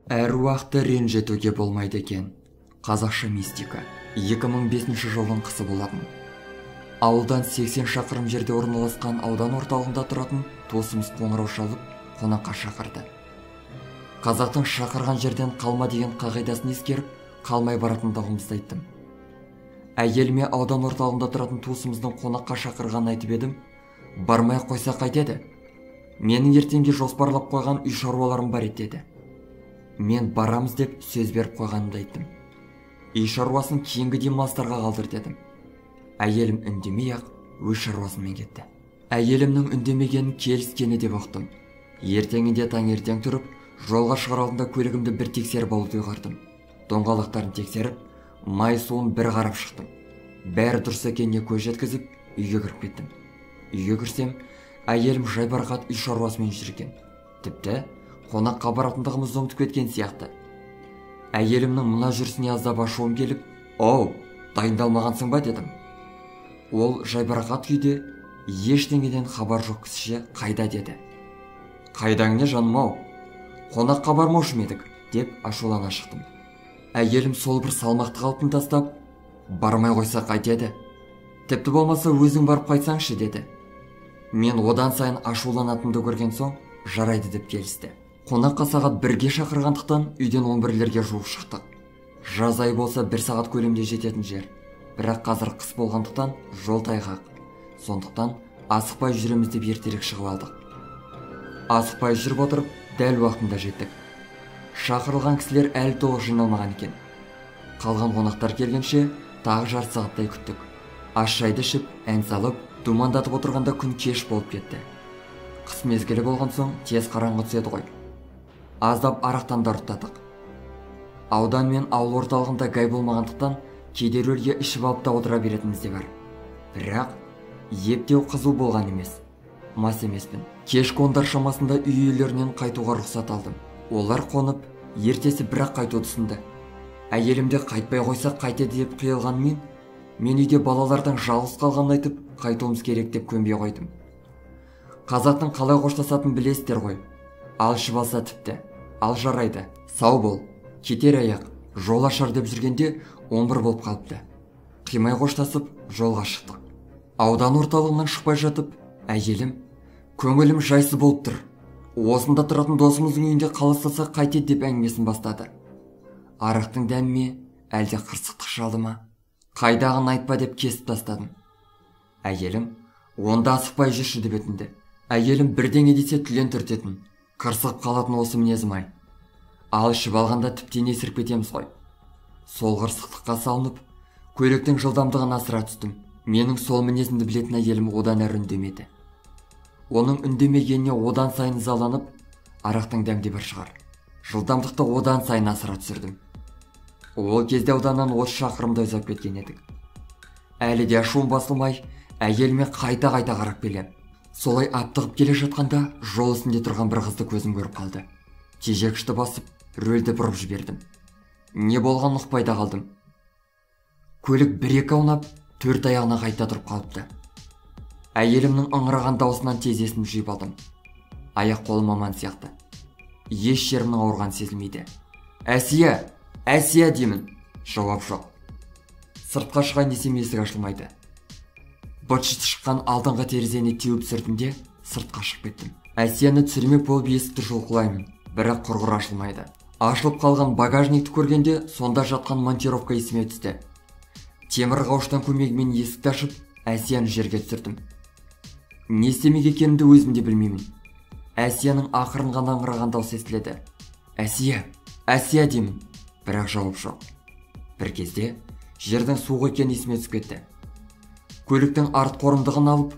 Әруақты ренжітуге болмайды екен. Қазақша мистика. 2005 жылдың қысы болатын. Ауылдан 80 шақырым жерде орналасқан аудан орталығында тұратын досымыз қоңырау шалып, қонаққа шақырды. Қазақтың шақырған жерден қалма деген қағидасын ескеріп, қалмай баратындығымызды айттым. Әйеліме аудан орталығында тұратын туысымыздың қонаққа шақырғанын айтып едім. Бармай қойса қайтеді? Менің ертеңге жоспарлап қойған үй шаруаларым бар еді. Мен барамыз деп сөз беріп қойғанымды айттым. Үй шаруасын кейінгі демалыстарға қалдыр дедім. Әйелім үндемей ақ өз шаруасымен кетті. Әйелімнің үндемегенін келіскені деп ұқтым. Ертеңінде таңертең тұрып, жолға шығар алдында көлігімді бір тексеріп алуды ұйғардым. Доңғалақтарын тексеріп, май суын бір қарап шықтым. Бәрі дұрыс екеніне көз жеткізіп, үйге кіріп кеттім. Үйге кірсем, әйелім жайбарақат үй шаруасымен жүрген. Тіпті қонаққа баратындығымызды ұмытып кеткен сияқты. Әйелімнің мына жүрісіне аздап ашуым келіп, «Оу, дайындалмағансың ба?» дедім. Ол жайбарақат күйде ештеңеден хабар жоқ кісіше «Қайда?» деді. «Қайдаң не жаным-ау? Қонаққа бармаушы ма едік?» деп ашулана шықтым. Әйелім сол бір салмақты қалпын тастап, «Бармай қойса қайтеді? Тіпті болмаса өзің барып қайтсаңшы» деді. Мен одан сайын ашуланатынды көрген соң, жарайды деп келісті. Қонаққа сағат 1-ге шақырғандықтан үйден 11-лерге жуық шықтық. Жаз айы болса 1 сағат көлемде жететін жер. Бірақ қазір қыс болғандықтан жол тайғақ. Сондықтан асықпай жүреміз деп ертерек шығып алдық. Асықпай жүріп отырып, дәл уақытында жеттік. Шақырылған кісілер әлі толық жиналмаған екен. Қалған қонақтар келгенше тағы жарты сағаттай күттік. Ас шайды ішіп, ән салып, думандатып отырғанда күн кеш болып кетті. Қыс мезгілі болған соң тез қараңғы түседі ғой. Аздап арақтан да ұрттадық. Аудан мен ауыл орталығында гай болмағандықтан кейде рөлге ішіп алып та отыра беретініміз де бар. Бірақ ептеу қызу болған емес. Мас емеспін. Кешкі 10-дар шамасында үй иелерінен қайтуға рұқсат алдым. Олар қонып, ертесі бірақ қайтуды ұсынды. Әйелімде қайтпай қойса қайтеді деп қиылғанмен, мен үйде балалардың жалғыз қалғанын айтып, қайтуымыз керек деп көнбей қойдым. Қазақтың қалай қоштасатын білесіздер ғой. Ал ішіп алса тіпті. Ал жарайды, сау бол, кетер аяқ, жол ашар деп жүргенде 11 болып қалыпты. Қимай қоштасып, жолға шықтық. Аудан орталығынан шықпай жатып, әйелім, көңілім жайсыз болып тұр. Осында тұратын досымыздың үйінде қалыстаса қайтеді деп әңгімесін бастады. Арақтың дәмі ме, әлде қырсықтық шалды ма? Қайдағын айтпа деп кесіп тастадым. Әйелім, онда асықпай жүрші деп өтінді. Әйелім бірдеңе десе түлен түртетін. Қырсығып қалатын осы мінезім-ай. Ал ішіп алғанда тіптен есіріп кетеміз ғой. Сол қырсықтыққа салынып, көліктің жылдамдығын асыра түстім. Менің сол мінезімді білетін әйелім одан әрі үндемеді. Оның үндемегеніне одан сайын ызаланып, арақтың дәмде бір шығар. Жылдамдықты одан сайын асыра түсірдім. Ол кезде ауданнан 30 шақырымдай ұзап кеткен едік. Әлі де ашуым басылмай, әйеліме қайта-қайта қарап келем. Солай аптығып келе жатқанда, жол үстінде тұрған бір қызды көзім көріп қалды. Тежегішті басып, рөлді бұрып жібердім. Не болған ұқпайда қалдым. Көлік 1-2 аунап, 4 аяғына қайта тұрып қалыпты. Әйелімнің ыңыраған даусынан тез есімді жиып алдым. Аяқ қолым аман сияқты. Еш жерімнің ауырғаны сезілмейді. «Әсия! Әсия!» деймін. Жауап жоқ. Сыртқа шығайын десем есік ашылмайды. Быт-шыт шыққан алдыңғы терезені теуіп сүрдім де сыртқа шығып кеттім. Әсияны түсірмек болып есікті жұлқылаймын, бірақ құрғыр ашылмайды. Ашылып қалған багажникті көргенде сонда жатқан монтировка есіме түсті. Темір қауыштан көмегімен есікті ашып, Әсияны жерге түсірдім. Не істемек екенімді өзім де білмеймін. Әсияның ақырын ғана ыңыраған даусы естіледі. «Әсия! Әсия!» деймін, бірақ жауап жоқ. Бір кезде жердің суық екені есіме түсіп кетті. Көліктің арт қорымдығын алып,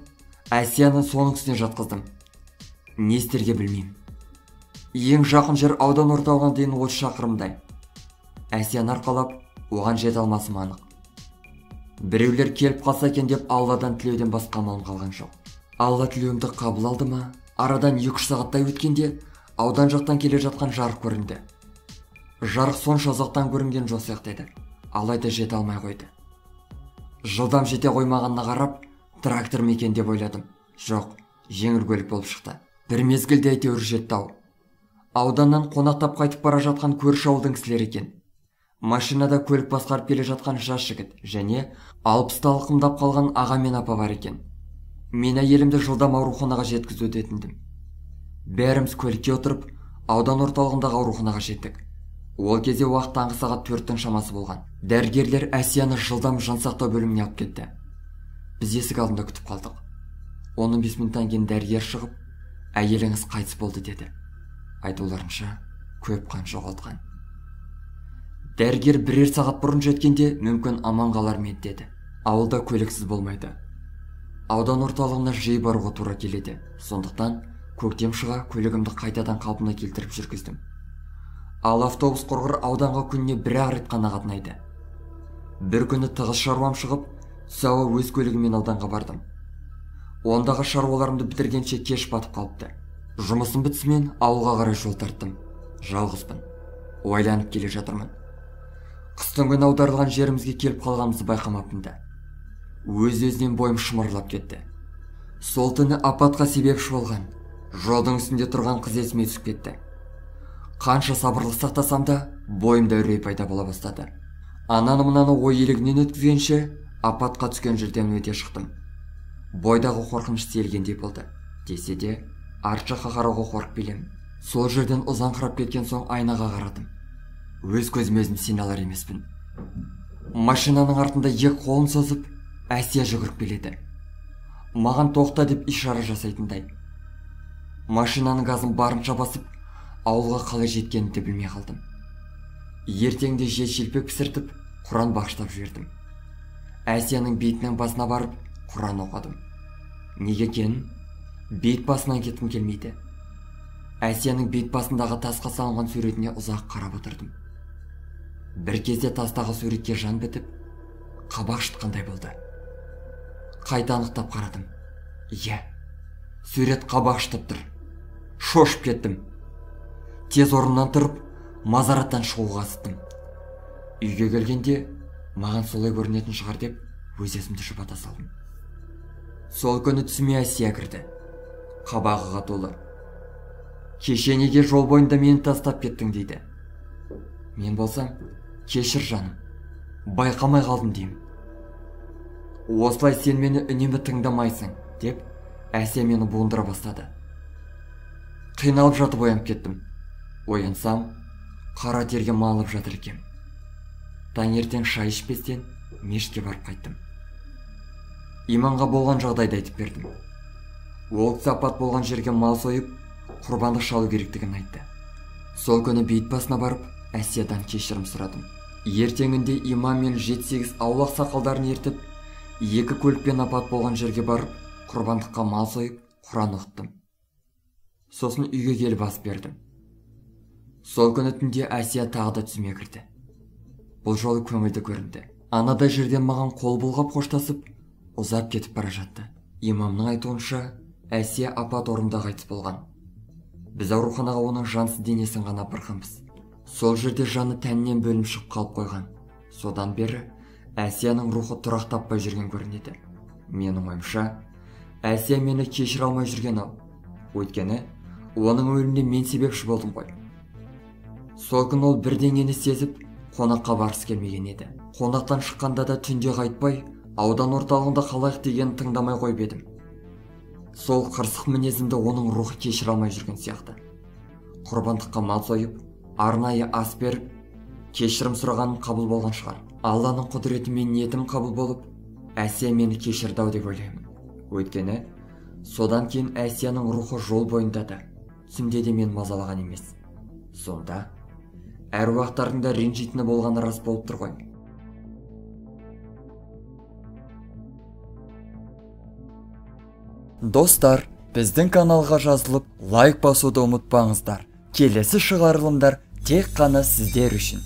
Әсияны соның үстіне жатқыздым. Не істерге білмеймін. Ең жақын жер аудан орталығына дейін 30 шақырымдай. Әсияны арқалап, оған жете алмасым анық. Біреулер келіп қалса екен деп Алладан тілеуден басқа амалым қалған жоқ. Алла тілеуімді қабыл алды ма? Арадан 2-3 сағаттай өткенде аудан жақтан келе жатқан жарық көрінді. Жарық сонша ұзақтан көрінген жоқ сияқты еді. Алайда жете алмай қойды. Жылдам жете қоймағанына қарап, трактор ма екен деп ойладым. Жоқ, жеңіл көлік болып шықты. Бір мезгілде әйтеуір жетті-ау. Ауданнан қонақтап қайтып бара жатқан көрші ауылдың кісілері екен. Машинада көлік басқарып келе жатқан жас жігіт және 60-та алқымдап қалған аға мен апа бар екен. Мен әйелімді жылдам ауруханаға жеткізуді өтіндім. Бәріміз көлікке отырып, аудан орталығындағы ауруханаға жеттік. Ол кезде уақыт таңғы сағат 4-тің шамасы болған. Дәрігерлер Әсияны жылдам жансақтау бөліміне алып кетті. Біз есік алдында күтіп қалдық. 15 минуттан кейін дәрігер шығып, әйеліңіз қайтыс болды деді. Айтуларынша, көп қан жоғалтқан. Дәрігер бірер сағат бұрын жеткенде мүмкін аман қалар ма еді деді. Ауылда көліксіз болмайды. Аудан орталығына жиі баруға тура келеді. Сондықтан көктем шыға көлігімді қайтадан қалпына келтіріп жүргіздім. Ал автобус құрғыр ауданға күніне бір-ақ рет қана қатынайды. Бір күні тығыз шаруам шығып, түс ауа өз көлігіммен ауданға бардым. Ондағы шаруаларымды бітіргенше кеш батып қалыпты. Жұмысым бітісімен ауылға қарай жол тарттым. Жалғызбын. Ойланып келе жатырмын. Қыстың күні аударылған жерімізге келіп қалғанымызды байқамаппын да. Өз-өзінен бойым шымырлап кетті. Сол түні апатқа себепші болған жолдың үстінде тұрған қыз есіме түсіп кетті. Қанша сабырлық сақтасам да, бойымда үрей пайда бола бастады. Ананы мынаны ой елегінен өткізгенше, апатқа түскен жерден өте шықтым. Бойдағы қорқыныш сейілгендей болды. Десе де, арт жаққа қарауға қорқып келемін. Сол жерден ұзаңқырап кеткен соң айнаға қарадым. Өз көзіме өзім сене алар емеспін. Машинаның артында екі қолын созып, Әсия жүгіріп келеді. Маған тоқта деп ишара жасайтындай. Машинаның газын барынша басып, ауылға қалай жеткенімді білмей қалдым. Ертеңде жел шелпек пісіртіп, Құран бағыштап жібердім. Әсияның бетінің басына барып, Құран оқыдым. Неге екенін бет басынан кеткім келмейді. Әсияның бет басындағы тасқа салынған суретіне ұзақ қарап отырдым. Бір кезде тастағы суретке жан бітіп, қабақ шытқандай болды. Қайта анықтап қарадым. Иә, сурет қабақ шытып тұр. Шошып кеттім. Тез орнымнан тұрып, мазараттан шығуға асықтым. Үйге келгенде, маған солай көрінетін шығар деп, өз-өзімді жұбата салдым. Сол күні түсіме Әсия кірді. Қабағыға толы. Кеше неге жол бойында мені тастап кеттің дейді. Мен болсам, кешір жаным, байқамай қалдым деймін. Осылай сен мені үнемі тыңдамайсың, деп Әсия мені буындыра бастады. Қиналып жатып оянып кеттім. Оянсам, қара терге малып жатыр екем. Таңертең шай ішпестен мешітке барып қайттым. Иманға болған жағдайды айтып бердім. Ол кісі апат болған жерге мал сойып, құрбандық шалу керектігін айтты. Сол күні бейіт басына барып, Әсиядан кешірім сұрадым. Ертеңінде имам мен 7-8 аулақ сақалдарын ертіп, екі көлікпен апат болған жерге барып, құрбандыққа мал сойып, Құран оқыттым. Сосын үйге келіп ас бердім. Сол күні түнде Әсия тағы да түсіме кірді. Бұл жолы көңілді көрінді. Анадай жерден маған қол бұлғап қоштасып, ұзап кетіп бара жатты. Имамның айтуынша, Әсия апат орнында қайтыс болған. Біз ауруханаға оның жансыз денесін ғана апарғанбыз. Сол жерде жаны тәннен бөлініп шығып қалып қойған. Содан бері Әсияның рухы тұрақ таппай жүрген көрінеді. Менің ойымша, Әсия мені кешіре алмай жүрген ау. Өйткені, оның өліміне мен себепші болдым ғой. Сол күн ол бірдеңені сезіп, қонаққа барғысы келмеген еді. Қонақтан шыққанда да түнде қайтпай, аудан орталығында қалайық дегенін тыңдамай қойып едім. Сол қырсық мінезімді оның рухы кешіре алмай жүрген сияқты. Құрбандыққа мал сойып, арнайы ас беріп, кешірім сұрағаным қабыл болған шығар. Алланың құдіреті мен ниетім қабыл болып, Әсия мені кешірді ау деп ойлаймын. Өйткені, содан кейін Әсияның рухы жол бойында да, түсімде де мен мазалаған емес. Сонда, әруақтардың да ренжитіні болғаны рас болып тұр ғой. Достар, біздің каналға жазылып, лайк басуды ұмытпаңыздар. Келесі шығарылымдар тек қана сіздер үшін.